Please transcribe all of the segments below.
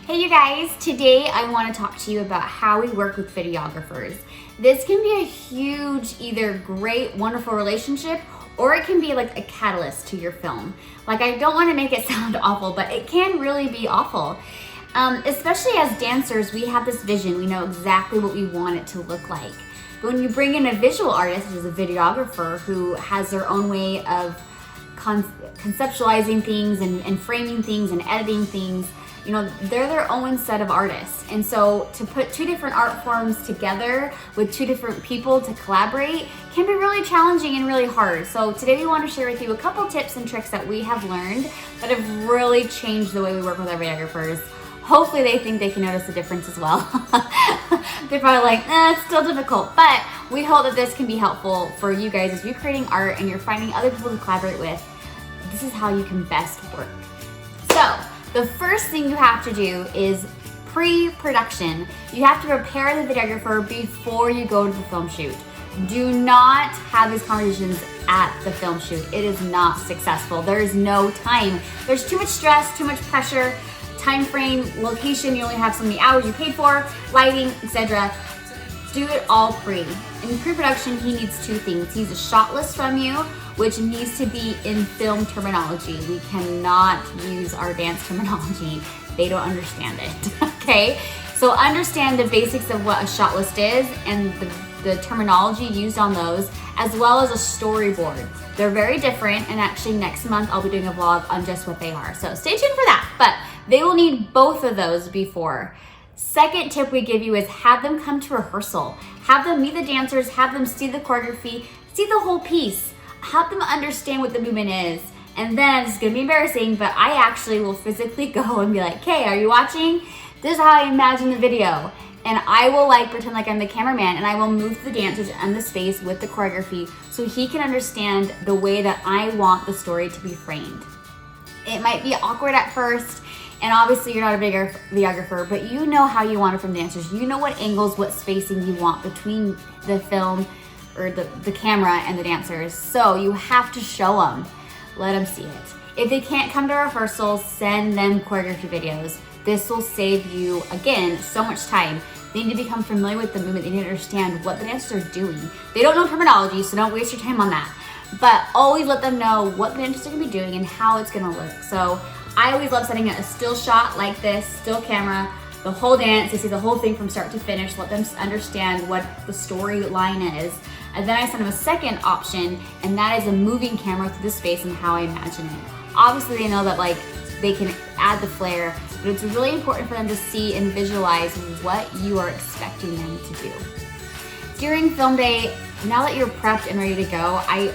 Hey you guys, today I want to talk to you about how we work with videographers. This can be a huge, either great, wonderful relationship, or it can be like a catalyst to your film. Like, I don't want to make it sound awful, but it can really be awful. Especially as dancers, we have this vision. We know exactly what we want it to look like. But when you bring in a visual artist, which is a videographer, who has their own way of conceptualizing things and framing things and editing things, you know, they're their own set of artists. And so to put two different art forms together with two different people to collaborate can be really challenging and really hard. So today we want to share with you a couple tips and tricks that we have learned that have really changed the way we work with our videographers. Hopefully they think they can notice a difference as well. They're probably like, it's still difficult. But we hope that this can be helpful for you guys as you're creating art and you're finding other people to collaborate with. This is how you can best work. So the first thing you have to do is pre-production. You have to prepare the videographer before you go to the film shoot. Do not have these conversations at the film shoot. It is not successful. There is no time. There's too much stress, too much pressure, time frame, location, you only have so many hours you paid for, lighting, etc. Do it all pre. In pre-production, he needs two things. He needs a shot list from you, which needs to be in film terminology. We cannot use our dance terminology. They don't understand it, okay? So understand the basics of what a shot list is and the terminology used on those, as well as a storyboard. They're very different, and actually next month I'll be doing a vlog on just what they are. So stay tuned for that, but they will need both of those before. Second tip we give you is have them come to rehearsal. Have them meet the dancers, have them see the choreography, see the whole piece. Help them understand what the movement is. And then, it's gonna be embarrassing, but I actually will physically go and be like, hey, are you watching? This is how I imagine the video. And I will pretend like I'm the cameraman, and I will move the dancers and the space with the choreography so he can understand the way that I want the story to be framed. It might be awkward at first, and obviously you're not a bigger videographer, but you know how you want it from dancers. You know what angles, what spacing you want between the film or the camera and the dancers. So you have to show them, let them see it. If they can't come to rehearsal, send them choreography videos. This will save you, again, so much time. They need to become familiar with the movement. They need to understand what the dancers are doing. They don't know terminology, so don't waste your time on that. But always let them know what the dancers are gonna be doing and how it's gonna look. So I always love setting a still shot like this, still camera, the whole dance. They see the whole thing from start to finish. Let them understand what the storyline is. And then I send them a second option, and that is a moving camera through the space and how I imagine it. Obviously, they know that they can add the flair, but it's really important for them to see and visualize what you are expecting them to do. During film day, now that you're prepped and ready to go, I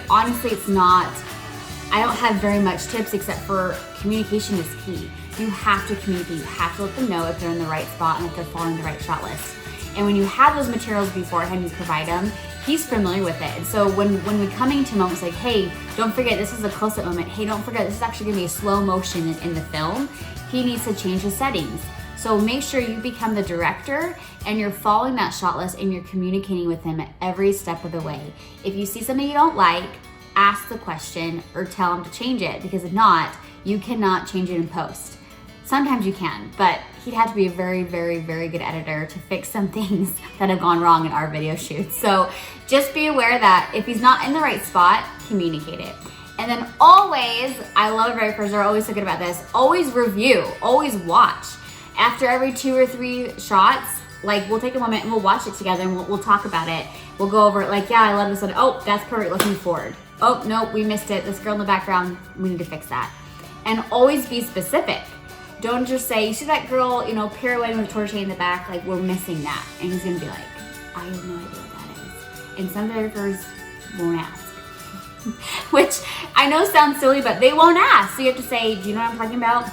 don't have very much tips except for communication is key. You have to communicate. You have to let them know if they're in the right spot and if they're following the right shot list. And when you have those materials beforehand, you provide them, he's familiar with it. And so when we coming to moments like, hey, don't forget this is a close-up moment. Hey, don't forget this is actually gonna be a slow motion in the film. He needs to change his settings. So make sure you become the director and you're following that shot list and you're communicating with him at every step of the way. If you see something you don't like, ask the question or tell him to change it, because if not, you cannot change it in post. Sometimes you can, but he'd have to be a very, very, very good editor to fix some things that have gone wrong in our video shoots. So just be aware that if he's not in the right spot, communicate it. And then always, I love videographers, they're always so good about this, always review, always watch. After every 2 or 3 shots, we'll take a moment and we'll watch it together and we'll talk about it. We'll go over it yeah, I love this one. Oh, that's perfect, let's move forward. Oh, no, we missed it. This girl in the background, we need to fix that. And always be specific. Don't just say, you see that girl, pirouetting with a torch in the back, we're missing that. And he's gonna be like, I have no idea what that is. And some videographers won't ask. Which I know sounds silly, but they won't ask. So you have to say, do you know what I'm talking about?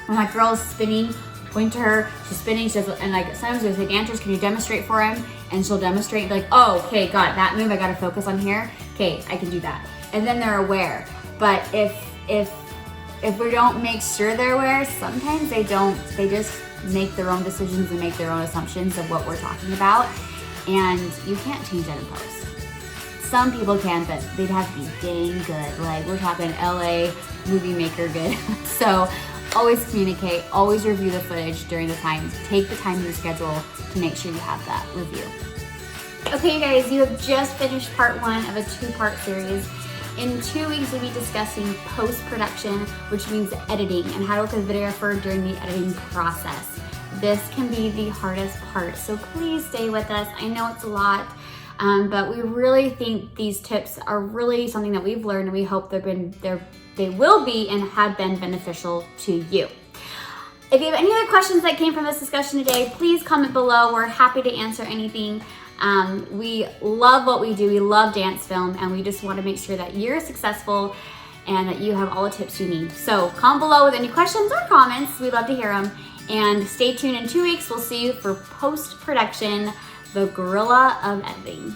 When that girl is spinning, point to her, she's spinning, she does, and sometimes we say, dancers, can you demonstrate for him? And she'll demonstrate, and be like, oh, okay, got it, that move, I gotta focus on here. Okay, I can do that. And then they're aware. But if we don't make sure they're aware, sometimes they just make their own decisions and make their own assumptions of what we're talking about. And you can't change that in post. Some people can, but they'd have to be dang good. We're talking LA movie maker good. So always communicate, always review the footage during the time. Take the time in your schedule to make sure you have that review. Okay, you guys, you have just finished part 1 of a 2-part series. In 2 weeks, we'll be discussing post-production, which means editing, and how to work with a videographer during the editing process. This can be the hardest part, so please stay with us. I know it's a lot, but we really think these tips are really something that we've learned, and we hope they will be and have been beneficial to you. If you have any other questions that came from this discussion today, please comment below. We're happy to answer anything. We love what we do. We love dance film, and we just want to make sure that you're successful and that you have all the tips you need. So comment below with any questions or comments. We'd love to hear them. And stay tuned in 2 weeks. We'll see you for post-production, the gorilla of editing.